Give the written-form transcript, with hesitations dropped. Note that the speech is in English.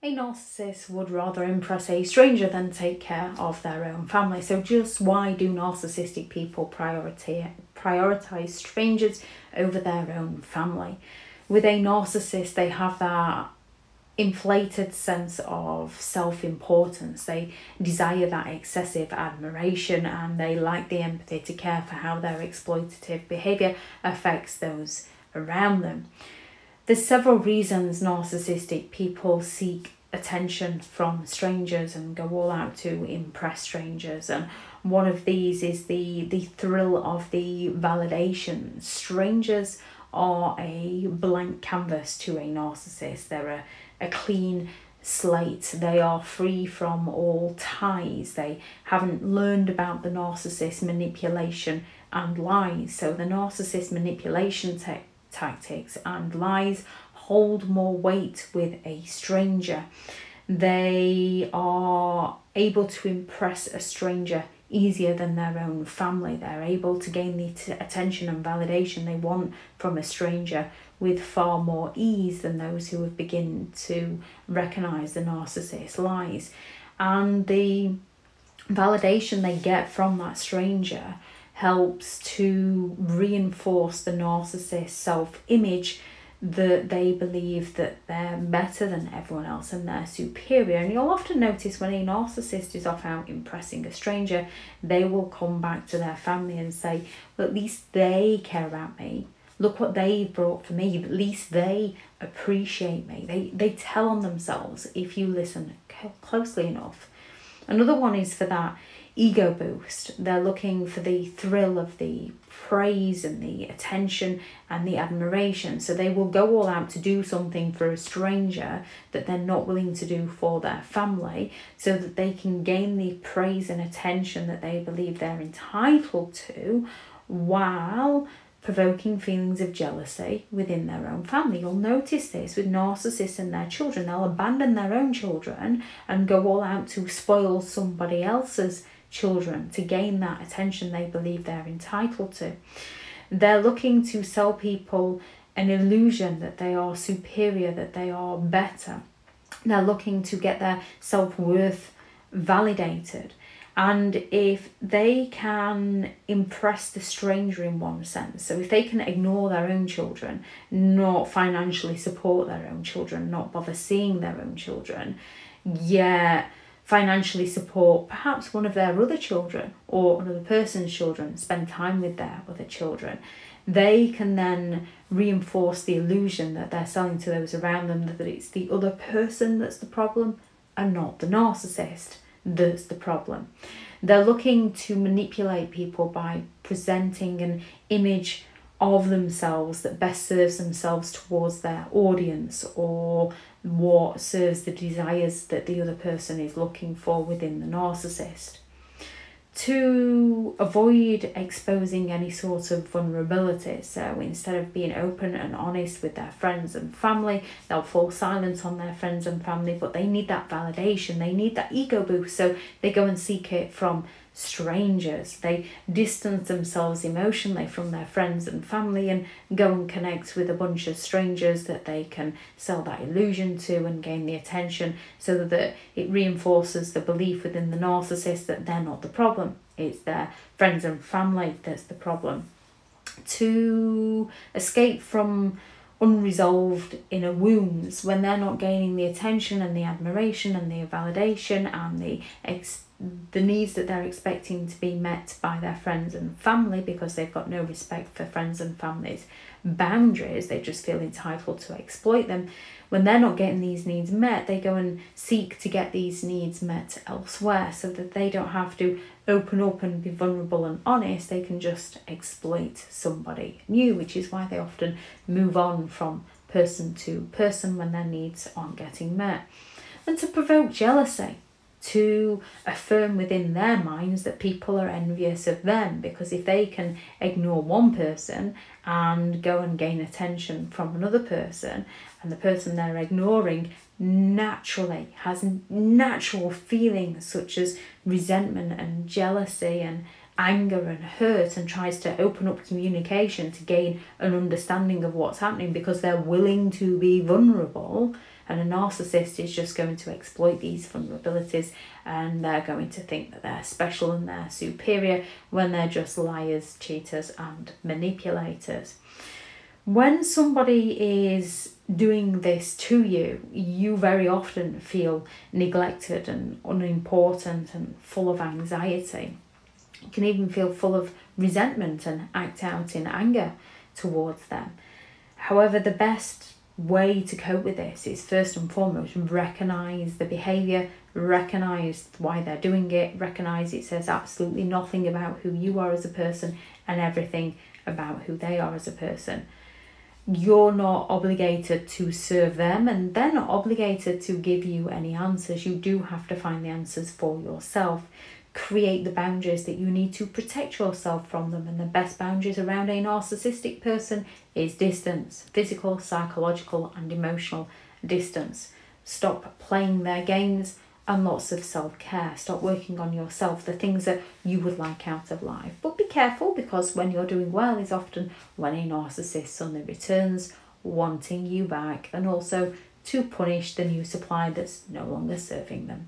A narcissist would rather impress a stranger than take care of their own family. So just why do narcissistic people prioritize strangers over their own family? With a narcissist, they have that inflated sense of self-importance. They desire that excessive admiration, and they lack the empathy to care for how their exploitative behaviour affects those around them. There's several reasons narcissistic people seek attention from strangers and go all out to impress strangers, and one of these is the thrill of the validation. Strangers are a blank canvas to a narcissist. They're a clean slate. They are free from all ties. They haven't learned about the narcissist manipulation and lies. So the narcissist manipulation tactics and lies hold more weight with a stranger. They are able to impress a stranger easier than their own family. They're able to gain the attention and validation they want from a stranger with far more ease than those who have begun to recognise the narcissist's lies. And the validation they get from that stranger helps to reinforce the narcissist's self-image, that they believe that they're better than everyone else and they're superior. And you'll often notice when a narcissist is off out impressing a stranger, they will come back to their family and say, well, at least they care about me. Look what they've brought for me. At least they appreciate me. They tell on themselves if you listen closely enough. Another one is for that ego boost. They're looking for the thrill of the praise and the attention and the admiration. So they will go all out to do something for a stranger that they're not willing to do for their family, so that they can gain the praise and attention that they believe they're entitled to, while provoking feelings of jealousy within their own family. You'll notice this with narcissists and their children. They'll abandon their own children and go all out to spoil somebody else's children to gain that attention they believe they're entitled to. They're looking to sell people an illusion that they are superior, that they are better. They're looking to get their self-worth validated. And if they can impress the stranger in one sense, so if they can ignore their own children, not financially support their own children, not bother seeing their own children, yet financially support perhaps one of their other children or another person's children, spend time with their other children, they can then reinforce the illusion that they're selling to those around them, that it's the other person that's the problem and not the narcissist that's the problem. They're looking to manipulate people by presenting an image of themselves that best serves themselves towards their audience, or what serves the desires that the other person is looking for within the narcissist. To avoid exposing any sort of vulnerability, so instead of being open and honest with their friends and family, they'll fall silent on their friends and family, but they need that validation, they need that ego boost, so they go and seek it from strangers. They distance themselves emotionally from their friends and family and go and connect with a bunch of strangers that they can sell that illusion to and gain the attention, so that it reinforces the belief within the narcissist that they're not the problem, it's their friends and family that's the problem. To escape from unresolved inner wounds, when they're not gaining the attention and the admiration and the validation and the needs that they're expecting to be met by their friends and family, because they've got no respect for friends and family's boundaries, they just feel entitled to exploit them. When they're not getting these needs met, they go and seek to get these needs met elsewhere, so that they don't have to open up and be vulnerable and honest. They can just exploit somebody new, which is why they often move on from person to person when their needs aren't getting met. And to provoke jealousy, to affirm within their minds that people are envious of them, because if they can ignore one person and go and gain attention from another person, and the person they're ignoring naturally has natural feelings such as resentment and jealousy and anger and hurt, and tries to open up communication to gain an understanding of what's happening, because they're willing to be vulnerable And a narcissist is just going to exploit these vulnerabilities, and they're going to think that they're special and they're superior when they're just liars, cheaters and manipulators. When somebody is doing this to you, you very often feel neglected and unimportant and full of anxiety. You can even feel full of resentment and act out in anger towards them. However, the best way to cope with this is first and foremost recognise the behaviour, recognise why they're doing it, recognise it says absolutely nothing about who you are as a person and everything about who they are as a person. You're not obligated to serve them, and they're not obligated to give you any answers. You do have to find the answers for yourself. Create the boundaries that you need to protect yourself from them, and the best boundaries around a narcissistic person is distance, physical, psychological and emotional distance. Stop playing their games, and lots of self-care. Stop working on yourself, the things that you would like out of life. But be careful, because when you're doing well is often when a narcissist suddenly returns wanting you back, and also to punish the new supply that's no longer serving them.